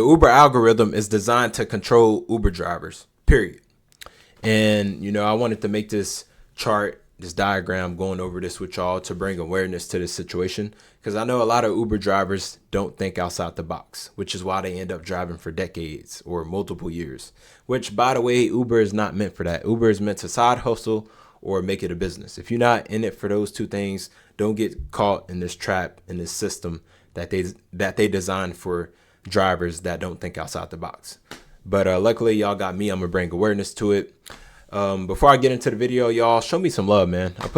The Uber algorithm is designed to control Uber drivers, period. And, I wanted to make this chart, this diagram, going over this with y'all to bring awareness to this situation. Because I know a lot of Uber drivers don't think outside the box, which is why they end up driving for decades or multiple years. Which, by the way, Uber is not meant for that. Uber is meant to side hustle or make it a business. If you're not in it for those two things, don't get caught in this trap, in this system that they designed for drivers that don't think outside the box. But luckily, y'all got me. I'm gonna bring awareness to it. Before I get into the video, y'all, show me some love, man. I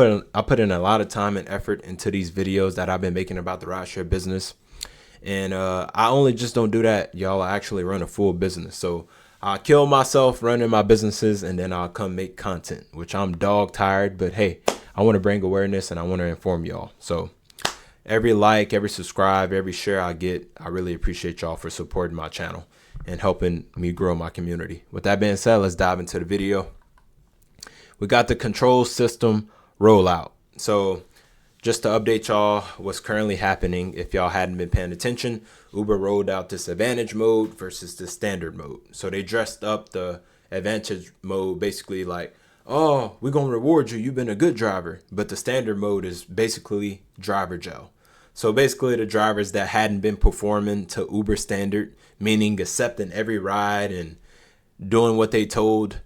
put in a lot of time and effort into these videos that I've been making about the rideshare business, and I only just don't do that, y'all. I actually run a full business, so I kill myself running my businesses, and then I'll come make content, which I'm dog tired. But hey, I want to bring awareness and I want to inform y'all. So every like, every subscribe, every share I get, I really appreciate y'all for supporting my channel and helping me grow my community. With that being said, let's dive into the video. We got the control system rollout. So just to update y'all what's currently happening, if y'all hadn't been paying attention, Uber rolled out this advantage mode versus the standard mode. So they dressed up the advantage mode basically like, oh, we're going to reward you. You've been a good driver. But the standard mode is basically driver jail. So basically the drivers that hadn't been performing to Uber standard, meaning accepting every ride and doing what they told.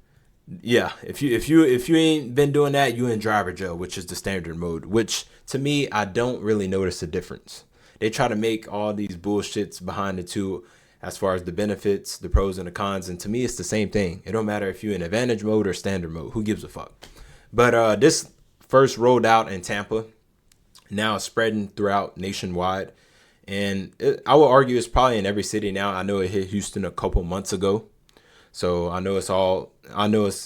Yeah, if you ain't been doing that, you in driver jail, which is the standard mode, which to me, I don't really notice a difference. They try to make all these bullshits behind the two as far as the benefits, the pros and the cons. And to me, it's the same thing. It don't matter if you're in advantage mode or standard mode. Who gives a fuck? But this first rolled out in Tampa. Now it's spreading throughout nationwide. And I will argue it's probably in every city now. I know it hit Houston a couple months ago. So I know it's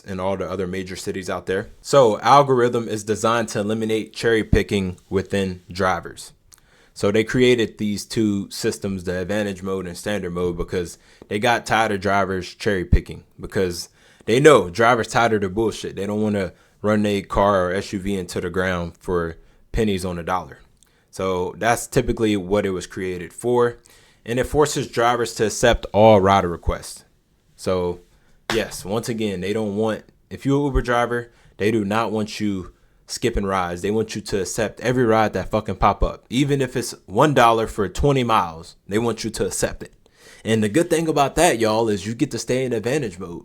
in all the other major cities out there. So algorithm is designed to eliminate cherry picking within drivers. So they created these two systems, the advantage mode and standard mode, because they got tired of drivers cherry picking, because they know drivers tired of the bullshit. They don't want to run their car or SUV into the ground for pennies on a dollar. So that's typically what it was created for. And it forces drivers to accept all rider requests. So yes, once again, they don't want, if you're an Uber driver, they do not want you skipping rides. They want you to accept every ride that fucking pop up. Even if it's $1 for 20 miles, they want you to accept it. And the good thing about that, y'all, is you get to stay in advantage mode.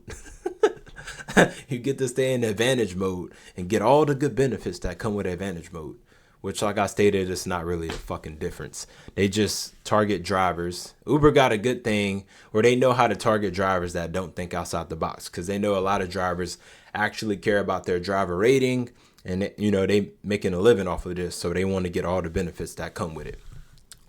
You get to stay in advantage mode and get all the good benefits that come with advantage mode, which, like I stated, it's not really a fucking difference. They just target drivers. Uber got a good thing where they know how to target drivers that don't think outside the box, because they know a lot of drivers actually care about their driver rating, and they making a living off of this, so they want to get all the benefits that come with it.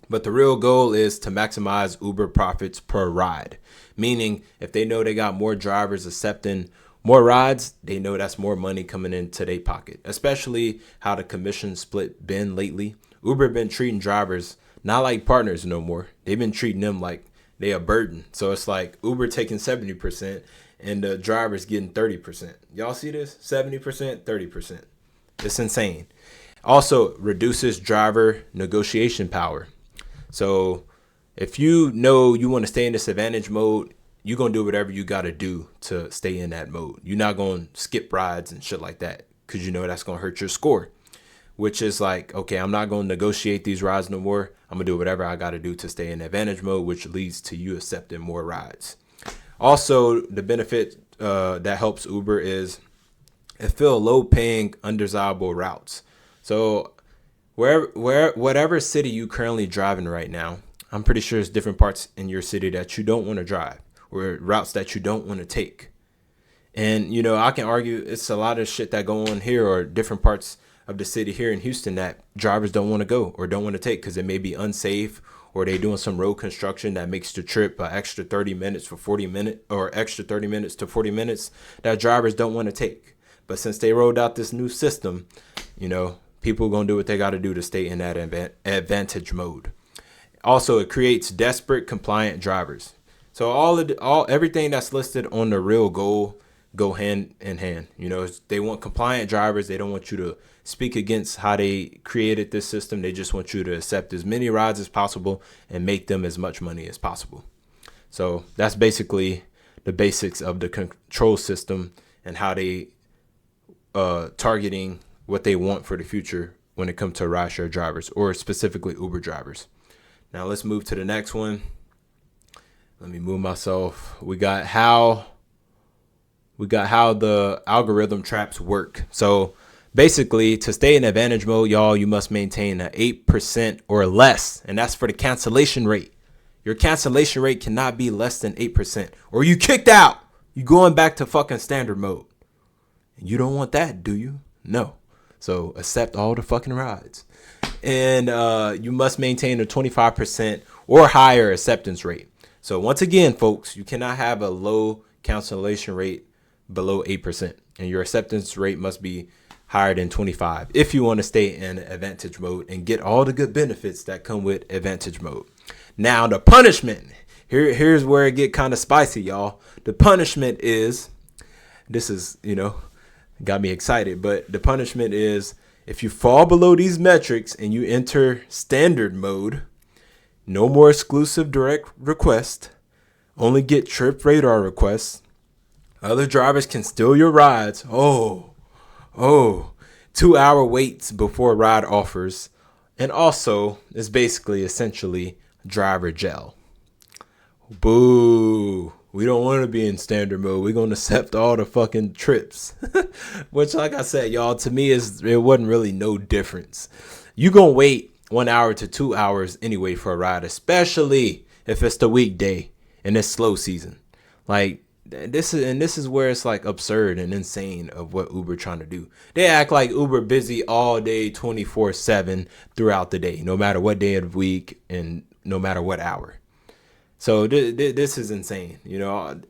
But the real goal is to maximize Uber profits per ride, meaning if they know they got more drivers accepting more rides, they know that's more money coming into their pocket, especially how the commission split been lately. Uber been treating drivers not like partners no more. They've been treating them like they a burden. So it's like Uber taking 70% and the drivers getting 30%. Y'all see this? 70%, 30%. It's insane. Also reduces driver negotiation power. So if you know you want to stay in this advantage mode, you're going to do whatever you got to do to stay in that mode. You're not going to skip rides and shit like that, because you know that's going to hurt your score, which is like, okay, I'm not going to negotiate these rides no more. I'm going to do whatever I got to do to stay in advantage mode, which leads to you accepting more rides. Also, the benefit that helps Uber is it fill low paying, undesirable routes. So whatever city you currently driving right now, I'm pretty sure there's different parts in your city that you don't want to drive, or routes that you don't want to take. And, I can argue it's a lot of shit that go on here, or different parts of the city here in Houston that drivers don't want to go or don't want to take because it may be unsafe, or they doing some road construction that makes the trip an extra 30 minutes for 40 minutes, or extra 30 minutes to 40 minutes that drivers don't want to take. But since they rolled out this new system, people are going to do what they got to do to stay in that advantage mode. Also, it creates desperate compliant drivers. So everything that's listed on the real goal go hand in hand. They want compliant drivers. They don't want you to speak against how they created this system. They just want you to accept as many rides as possible and make them as much money as possible. So that's basically the basics of the control system and how they targeting what they want for the future when it comes to rideshare drivers, or specifically Uber drivers. Now let's move to the next one. Let me move myself. We got how the algorithm traps work. So basically, to stay in advantage mode, y'all, you must maintain an 8% or less, and that's for the cancellation rate. Your cancellation rate cannot be less than 8%, or you kicked out. You going back to fucking standard mode. You don't want that, do you? No. So accept all the fucking rides. And you must maintain a 25% or higher acceptance rate. So once again, folks, you cannot have a low cancellation rate below 8%. And your acceptance rate must be higher than 25 if you want to stay in advantage mode and get all the good benefits that come with advantage mode. Now, the punishment. Here's where it get kind of spicy, y'all. The punishment is, this is, got me excited, but the punishment is if you fall below these metrics and you enter standard mode, no more exclusive direct request, only get trip radar requests. Other drivers can steal your rides. 2-hour waits before ride offers. And also, it's basically essentially driver jail. Boo. We don't want to be in standard mode. We're going to accept all the fucking trips. Which, like I said, y'all, to me, it wasn't really no difference. You going to wait 1 hour to 2 hours anyway for a ride, especially if it's the weekday and it's slow season. Like, this is where it's like absurd and insane of what Uber trying to do. They act like Uber busy all day, 24/7 throughout the day, no matter what day of the week and no matter what hour. So this is insane.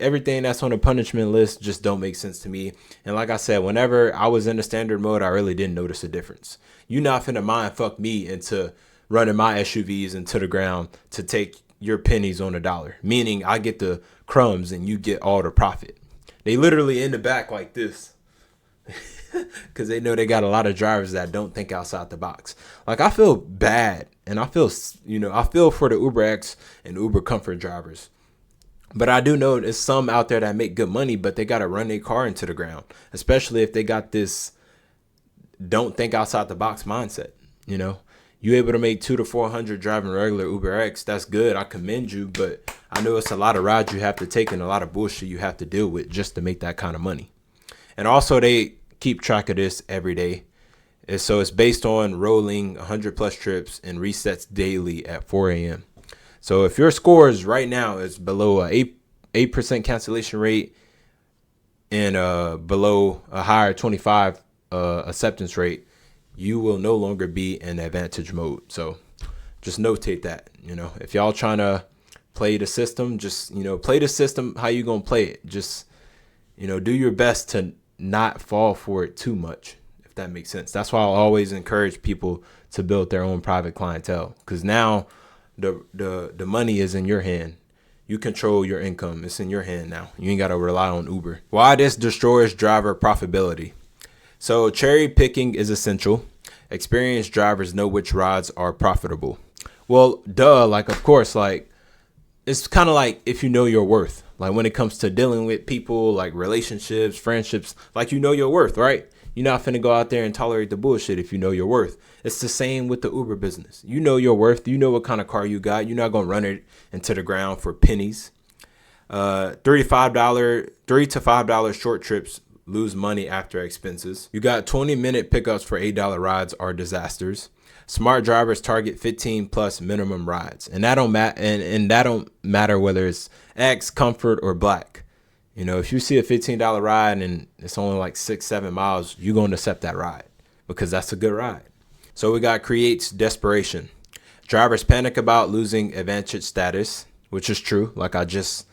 Everything that's on the punishment list just don't make sense to me. And like I said, whenever I was in the standard mode, I really didn't notice a difference. You not finna mind fuck me into running my SUVs into the ground to take your pennies on a dollar, meaning I get the crumbs and you get all the profit. They literally in the back like this because they know they got a lot of drivers that don't think outside the box. Like, I feel bad, and I feel for the UberX and Uber Comfort drivers. But I do know there's some out there that make good money, but they got to run their car into the ground, especially if they got this don't think outside the box mindset. You able to make 200 to 400 driving regular UberX, that's good. I commend you, but I know it's a lot of rides you have to take and a lot of bullshit you have to deal with just to make that kind of money. And also, they keep track of this every day. And so it's based on rolling 100 plus trips and resets daily at 4 a.m. So if your scores right now is below a 8% cancellation rate and below a higher 25 acceptance rate, you will no longer be in advantage mode. So just notate that. If y'all trying to play the system, just play the system how you gonna play it. Just do your best to not fall for it too much, if that makes sense. That's why I always encourage people to build their own private clientele, because now the money is in your hand. You control your income. It's in your hand now. You ain't got to rely on Uber. Why this destroys driver profitability? So cherry picking is essential. Experienced drivers know which rides are profitable. Well, like, of course, like, it's kind of like if you know your worth. Like, when it comes to dealing with people, like relationships, friendships, like, your worth, right? You're not finna go out there and tolerate the bullshit if you know your worth. It's the same with the Uber business. You know your worth. You know what kind of car you got. You're not going to run it into the ground for pennies. $3 to $5 short trips lose money after expenses. You got 20-minute pickups for $8 rides are disasters. Smart drivers target 15 plus minimum rides, and that don't matter whether it's X, Comfort, or Black. If you see a $15 ride and it's only like 6-7 miles, you're going to accept that ride because that's a good ride. So we got creates desperation. Drivers panic about losing advantage status, which is true. Like I just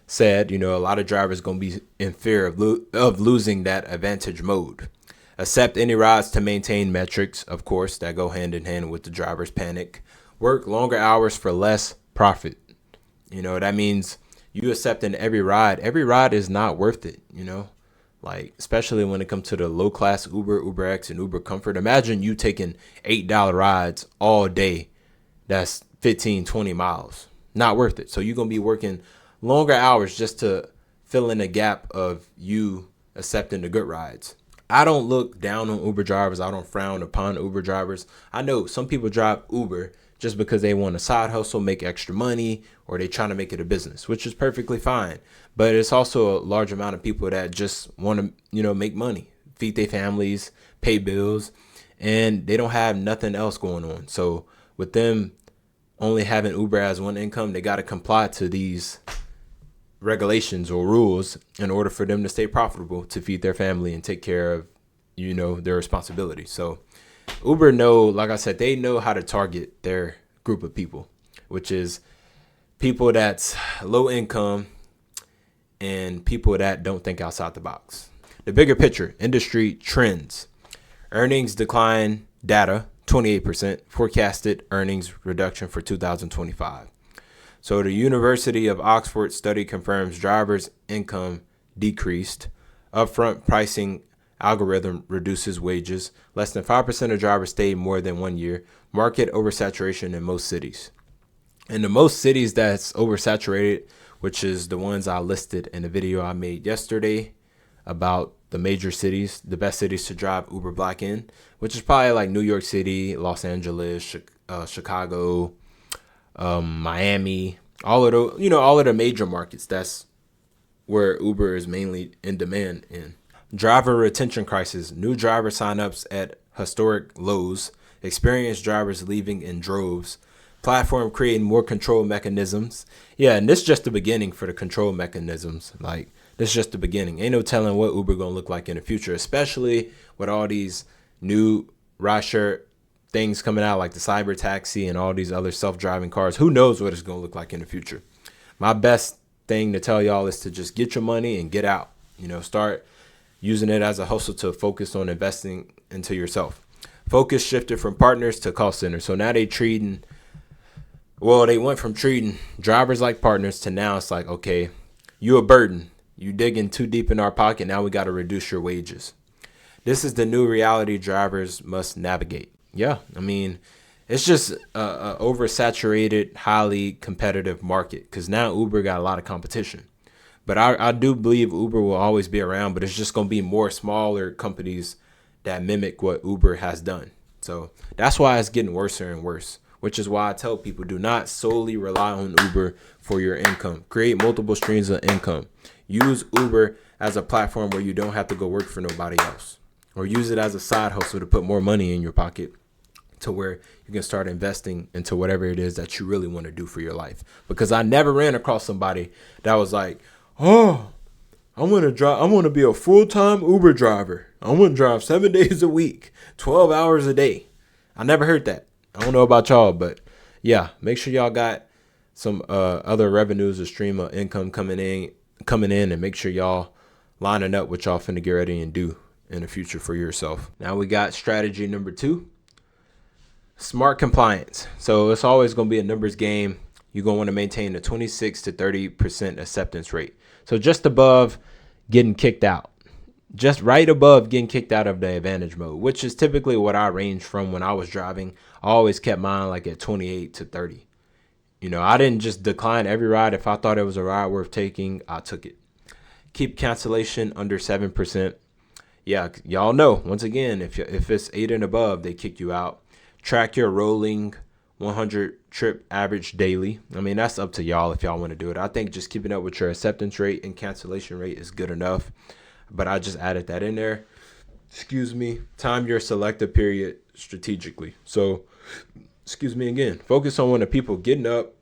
said, a lot of drivers going to be in fear of losing that advantage mode. Accept any rides to maintain metrics, of course, that go hand in hand with the driver's panic. Work longer hours for less profit. That means you accepting every ride. Every ride is not worth it, like, especially when it comes to the low class Uber, UberX, and Uber Comfort. Imagine you taking $8 rides all day. That's 15, 20 miles. Not worth it. So you're going to be working longer hours just to fill in the gap of you accepting the good rides. I don't look down on Uber drivers. I don't frown upon Uber drivers. I know some people drive Uber just because they want a side hustle, make extra money, or they trying to make it a business, which is perfectly fine. But it's also a large amount of people that just want to, make money, feed their families, pay bills, and they don't have nothing else going on. So with them only having Uber as one income, they got to comply to these regulations or rules in order for them to stay profitable, to feed their family and take care of, their responsibility. So Uber like I said, they know how to target their group of people, which is people that's low income and people that don't think outside the box. The bigger picture, industry trends. Earnings decline data, 28%, forecasted earnings reduction for 2025. So the University of Oxford study confirms drivers' income decreased. Upfront pricing algorithm reduces wages. Less than 5% of drivers stay more than 1 year. Market oversaturation in most cities. In the most cities that's oversaturated, which is the ones I listed in the video I made yesterday about the major cities, the best cities to drive Uber Black in, which is probably like New York City, Los Angeles, Chicago, Miami, all of the major markets. That's where Uber is mainly in demand in. Driver retention crisis. New driver signups at historic lows. Experienced drivers leaving in droves. Platform creating more control mechanisms. Yeah, and this is just the beginning for the control mechanisms. Like, this is just the beginning. Ain't no telling what Uber gonna look like in the future, especially with all these new rideshare things coming out, like the cyber taxi and all these other self-driving cars. Who knows what it's gonna look like in the future? My best thing to tell y'all is to just get your money and get out. Start using it as a hustle to focus on investing into yourself. Focus shifted from partners to call centers. So now they went from treating drivers like partners to now it's like, okay, you a burden. You digging too deep in our pocket. Now we got to reduce your wages. This is the new reality drivers must navigate. Yeah, I mean, it's just a oversaturated, highly competitive market because now Uber got a lot of competition. But I do believe Uber will always be around, but it's just going to be more smaller companies that mimic what Uber has done. So that's why it's getting worse and worse, which is why I tell people do not solely rely on Uber for your income. Create multiple streams of income. Use Uber as a platform where you don't have to go work for nobody else, or use it as a side hustle to put more money in your pocket to where you can start investing into whatever it is that you really want to do for your life. Because I never ran across somebody that was like, oh, I want to be a full-time Uber driver. I want to drive 7 days a week, 12 hours a day. I never heard that. I don't know about y'all, but yeah, make sure y'all got some other revenues or stream of income coming in, and make sure y'all lining up what y'all finna get ready and do in the future for yourself. Now we got strategy number 2, smart compliance. So it's always going to be a numbers game. You're going to want to maintain a 26 to 30% acceptance rate. So just above getting kicked out, just right above getting kicked out of the advantage mode, which is typically what I range from when I was driving. I always kept mine like at 28 to 30. I didn't just decline every ride. If I thought it was a ride worth taking, I took it. Keep cancellation under 7%. Yeah, y'all know, once again, if it's 8 and above, they kick you out. Track your rolling 100 trip average daily. I mean, that's up to y'all if y'all want to do it. I think just keeping up with your acceptance rate and cancellation rate is good enough, but I just added that in there. Time your selective period strategically. So, again, focus on when the people getting up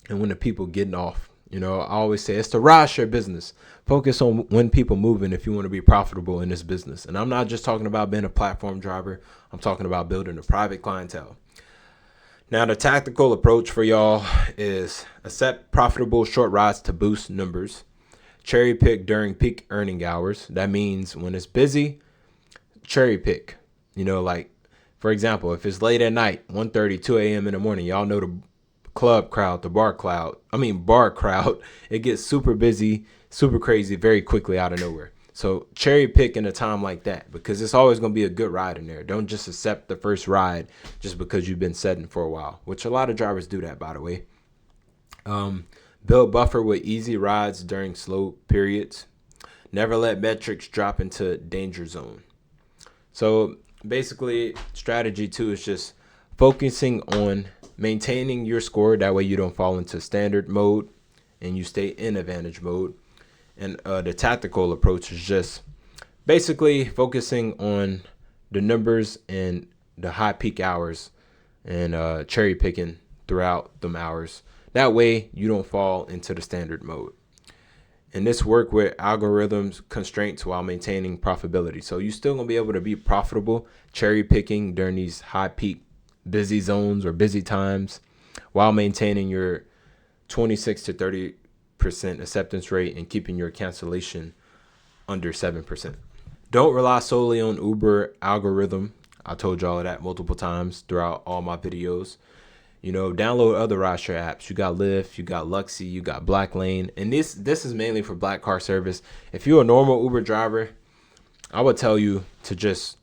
and when the people getting off. I always say it's the rideshare business. Focus on when people moving if you want to be profitable in this business. And I'm not just talking about being a platform driver. I'm talking about building a private clientele. Now, the tactical approach for y'all is accept profitable short rides to boost numbers. Cherry pick during peak earning hours. That means when it's busy, cherry pick. Like, for example, if it's late at night, 1:30, 2 a.m. in the morning, y'all know the club crowd, the bar crowd, it gets super busy, super crazy, very quickly out of nowhere. So cherry pick in a time like that, because it's always going to be a good ride in there. Don't just accept the first ride just because you've been setting for a while, which a lot of drivers do that, by the way. Build buffer with easy rides during slow periods. Never let metrics drop into danger zone. So basically, strategy 2 is just focusing on maintaining your score. That way you don't fall into standard mode and you stay in advantage mode. And the tactical approach is just basically focusing on the numbers and the high peak hours and cherry picking throughout them hours. That way you don't fall into the standard mode. And this work with algorithms constraints while maintaining profitability. So you're still going to be able to be profitable, cherry picking during these high peak busy zones or busy times while maintaining your 26 to 30% acceptance rate and keeping your cancellation under 7%. Don't rely solely on Uber algorithm. I told y'all that multiple times throughout all my videos. Download other rideshare apps. You got Lyft, you got Luxy, you got Black Lane. And this is mainly for black car service. If you're a normal Uber driver, I would tell you to just,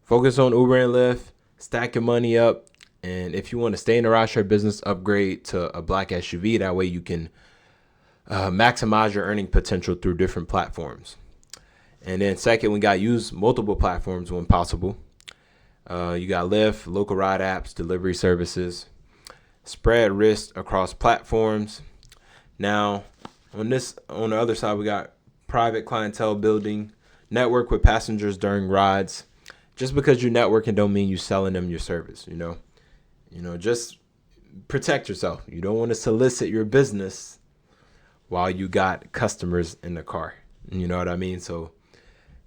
focus on Uber and Lyft, stack your money up. And if you want to stay in the rideshare business, upgrade to a black SUV. That way you can maximize your earning potential through different platforms. And then second, we got use multiple platforms when possible. You got Lyft, local ride apps, delivery services, spread risk across platforms. Now, on the other side, we got private clientele building, network with passengers during rides. Just because you're networking don't mean you selling them your service, just protect yourself. You don't want to solicit your business while you got customers in the car. You know what I mean? So,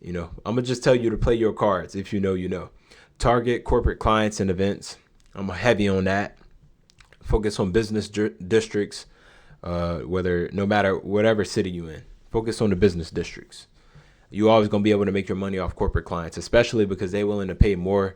I'm going to just tell you to play your cards. If you know. Target corporate clients and events. I'm heavy on that. Focus on business districts, no matter whatever city you in. Focus on the business districts. You always going to be able to make your money off corporate clients, especially because they're willing to pay more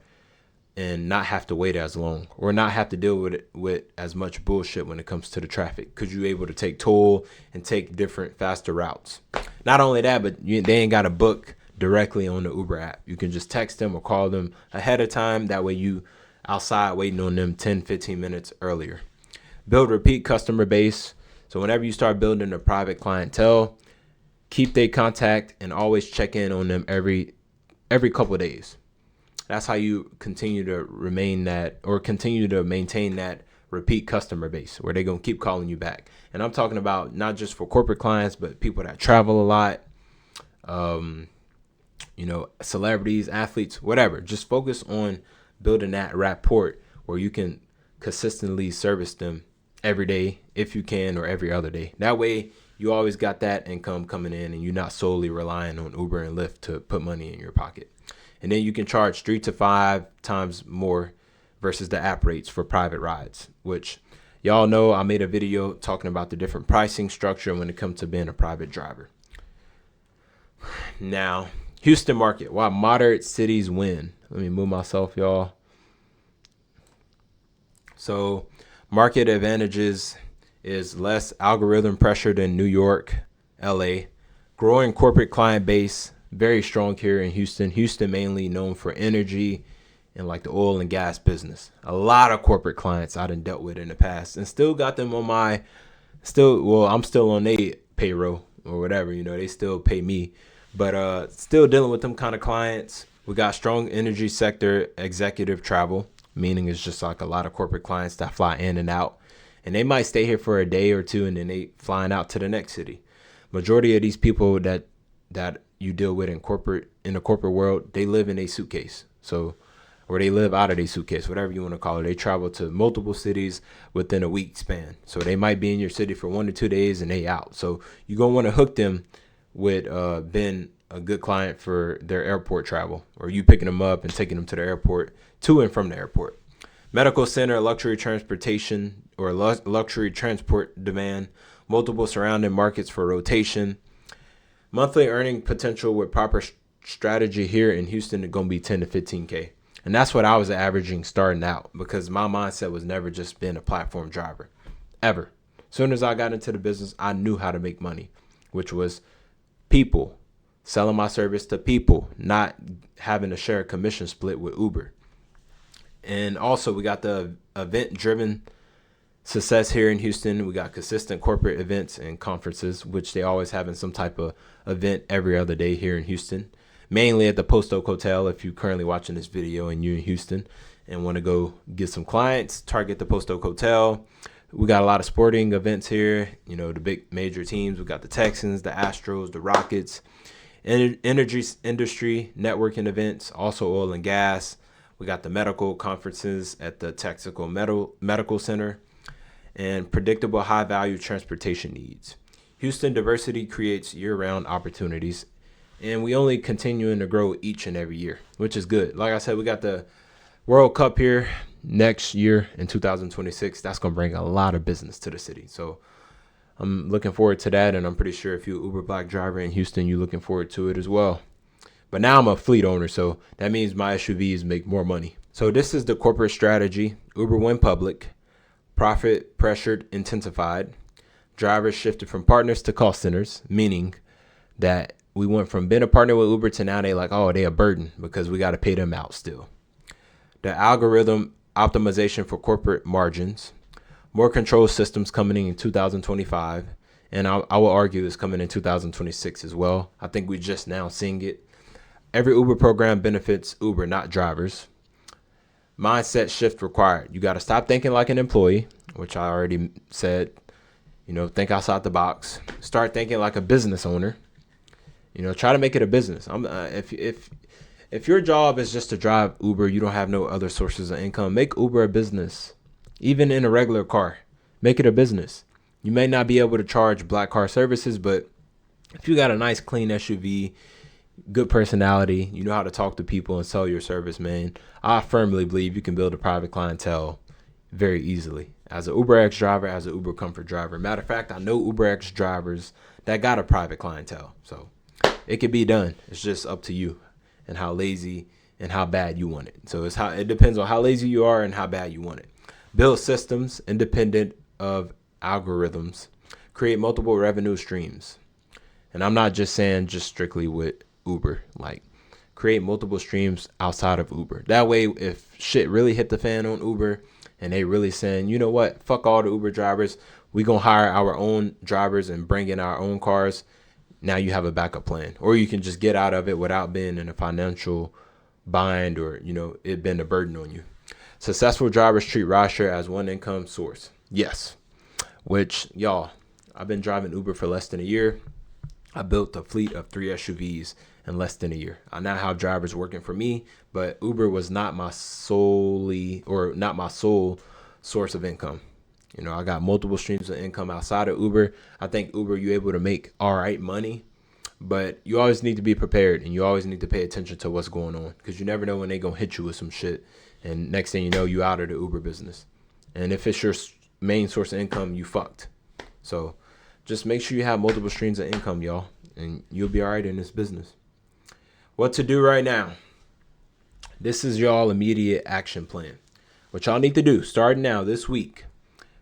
and not have to wait as long or not have to deal with as much bullshit when it comes to the traffic, because you're able to take toll and take different, faster routes. Not only that, but they ain't got to book directly on the Uber app. You can just text them or call them ahead of time. That way you outside waiting on them 10, 15 minutes earlier. Build repeat customer base. So whenever you start building a private clientele, keep their contact and always check in on them every couple of days. That's how you continue to maintain that repeat customer base where they're going to keep calling you back. And I'm talking about not just for corporate clients, but people that travel a lot, celebrities, athletes, whatever. Just focus on building that rapport where you can consistently service them every day if you can, or every other day. That way you always got that income coming in and you're not solely relying on Uber and Lyft to put money in your pocket. And then you can charge 3 to 5 times more versus the app rates for private rides, which y'all know I made a video talking about the different pricing structure when it comes to being a private driver. Now, Houston market. Why moderate cities win. Let me move myself, y'all. So market advantages is less algorithm pressure than New York, LA. Growing corporate client base, very strong here in Houston. Houston mainly known for energy and like the oil and gas business. A lot of corporate clients I done dealt with in the past and still got them on I'm still on their payroll or whatever, they still pay me. But still dealing with them kind of clients. We got strong energy sector executive travel, meaning it's just like a lot of corporate clients that fly in and out. And they might stay here for a day or two and then they flying out to the next city. Majority of these people that you deal with in the corporate world, they live in a suitcase. Or they live out of their suitcase, whatever you want to call it. They travel to multiple cities within a week span. So they might be in your city for 1 to 2 days and they out. So you're going to want to hook them with been a good client for their airport travel, or you picking them up and taking them to the airport, to and from the airport. Medical center, luxury transportation or luxury transport demand, multiple surrounding markets for rotation. Monthly earning potential with proper strategy here in Houston is going to be 10 to 15K. And that's what I was averaging starting out, because my mindset was never just being a platform driver, ever. As soon as I got into the business, I knew how to make money, which was people, selling my service to people, not having to share a commission split with Uber. And also we got the event driven Success here in Houston, we got consistent corporate events and conferences, which they always having some type of event every other day here in Houston, mainly at the Post Oak Hotel. If you're currently watching this video and you're in Houston and want to go get some clients, target the Post Oak Hotel. We got a lot of sporting events here, you know, the big major teams. We got the Texans, the Astros, the Rockets, energy industry, networking events, also oil and gas. We got the medical conferences at the Texaco Medical Center, and predictable high-value transportation needs. Houston diversity creates year-round opportunities, and we only continuing to grow each and every year, which is good. Like I said, we got the World Cup here next year in 2026. That's going to bring a lot of business to the city. So I'm looking forward to that, and I'm pretty sure if you're an Uber Black driver in Houston, you're looking forward to it as well. But now I'm a fleet owner, so that means my SUVs make more money. So this is the corporate strategy. Uber went public. Profit pressured intensified. Drivers shifted from partners to cost centers, meaning that we went from being a partner with Uber to now they like, oh, they a burden because we got to pay them out still. The algorithm optimization for corporate margins. More control systems coming in 2025. And I will argue it's coming in 2026 as well. I think we're just now seeing it. Every Uber program benefits Uber, not drivers. Mindset shift required. You got to stop thinking like an employee, which I already said. You know, think outside the box. Start thinking like a business owner. You know, try to make it a business. If your job is just to drive Uber, you don't have no other sources of income, make Uber a business. Even in a regular car, make it a business. You may not be able to charge black car services, but if you got a nice clean SUV, good personality, you know how to talk to people and sell your service, man, I firmly believe you can build a private clientele very easily. As an UberX driver, as an Uber Comfort driver. Matter of fact, I know UberX drivers that got a private clientele. So it can be done. It's just up to you and how lazy and how bad you want it. So it depends on how lazy you are and how bad you want it. Build systems independent of algorithms. Create multiple revenue streams. And I'm not just saying just strictly with Uber, like create multiple streams outside of Uber. That way, if shit really hit the fan on Uber and they really saying, you know what, fuck all the Uber drivers, we gonna hire our own drivers and bring in our own cars. Now you have a backup plan, or you can just get out of it without being in a financial bind or, you know, it being a burden on you. Successful drivers treat Rideshare as one income source. Yes, which y'all, I've been driving Uber for less than a year. I built a fleet of 3 SUVs in less than a year. I now have drivers working for me, but Uber was not my sole source of income. You know, I got multiple streams of income outside of Uber. I think Uber, you're able to make all right money, but you always need to be prepared and you always need to pay attention to what's going on because you never know when they're going to hit you with some shit. And next thing you know, you out of the Uber business. And if it's your main source of income, you fucked. So just make sure you have multiple streams of income, y'all, and you'll be all right in this business. What to do right now? This is y'all immediate action plan. What y'all need to do starting now this week.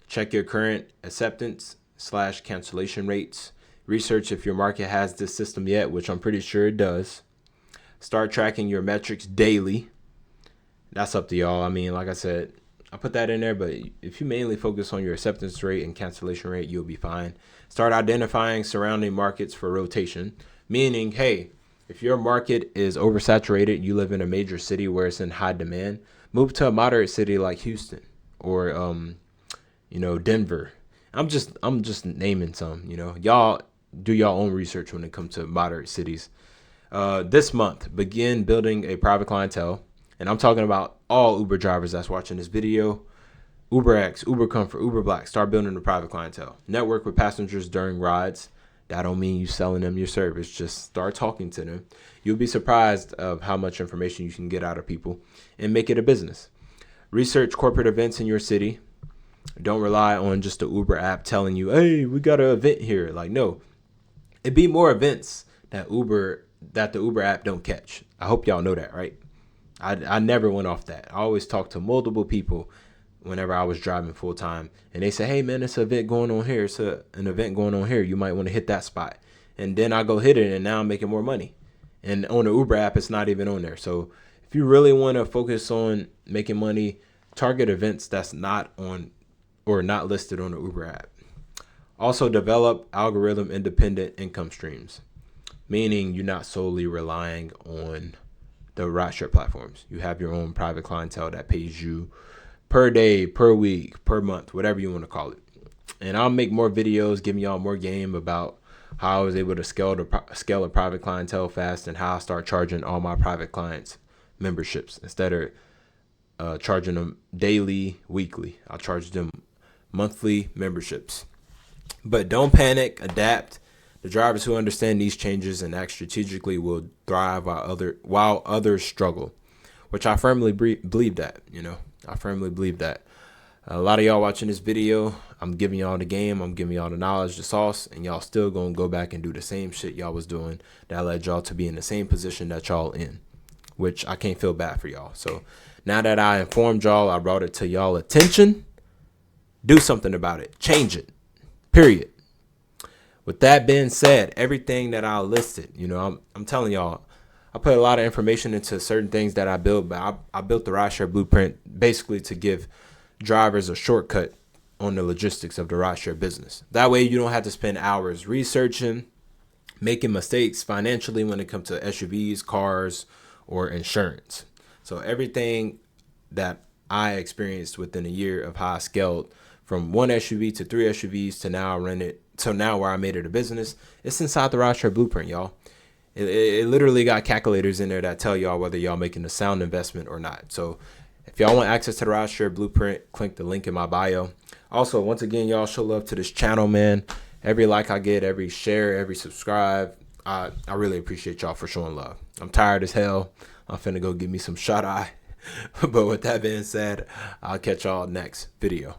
Check your current acceptance/cancellation rates. Research if your market has this system yet, which I'm pretty sure it does. Start tracking your metrics daily. That's up to y'all. I mean, like I said, I put that in there, but if you mainly focus on your acceptance rate and cancellation rate, you'll be fine. Start identifying surrounding markets for rotation, meaning, hey, if your market is oversaturated, you live in a major city where it's in high demand, move to a moderate city like Houston or, Denver. I'm just naming some, y'all do your own research when it comes to moderate cities. This month, begin building a private clientele. And I'm talking about all Uber drivers that's watching this video. UberX, Uber Comfort, Uber Black. Start building a private clientele. Network with passengers during rides. That don't mean you selling them your service. Just start talking to them. You'll be surprised of how much information you can get out of people and make it a business. Research corporate events in your city. Don't rely on just the Uber app telling you, hey, we got an event here. Like, no. It'd be more events that the Uber app don't catch. I hope y'all know that, right? I never went off that. I always talked to multiple people whenever I was driving full time. And they say, hey, man, it's an event going on here. It's an event going on here. You might want to hit that spot. And then I go hit it, and now I'm making more money. And on the Uber app, it's not even on there. So if you really want to focus on making money, target events that's not on or not listed on the Uber app. Also develop algorithm independent income streams, meaning you're not solely relying on the rideshare platforms. You have your own private clientele that pays you per day, per week, per month, whatever you want to call it. And I'll make more videos giving y'all more game about how I was able to scale a private clientele fast, and how I start charging all my private clients memberships instead of charging them daily, weekly. I'll charge them monthly memberships. But don't panic, adapt. The drivers who understand these changes and act strategically will thrive while others struggle, which I firmly believe that, I firmly believe that. A lot of y'all watching this video, I'm giving y'all the game, I'm giving y'all the knowledge, the sauce, and y'all still gonna go back and do the same shit y'all was doing that led y'all to be in the same position that y'all in, which I can't feel bad for y'all. So now that I informed y'all, I brought it to y'all attention, do something about it, change it, period. With that being said, everything that I listed, I'm telling y'all, I put a lot of information into certain things that I built, but I built the Rideshare blueprint basically to give drivers a shortcut on the logistics of the rideshare business. That way you don't have to spend hours researching, making mistakes financially when it comes to SUVs, cars, or insurance. So everything that I experienced within a year of how I scaled from one SUV to 3 SUVs to now where I made it a business, it's inside the Rideshare blueprint, y'all. It literally got calculators in there that tell y'all whether y'all making a sound investment or not. So if y'all want access to the Rideshare blueprint, click the link in my bio. Also, once again, y'all show love to this channel, man. Every like I get, every share, every subscribe, I really appreciate y'all for showing love. I'm tired as hell. I'm finna go give me some shut eye. But with that being said, I'll catch y'all next video.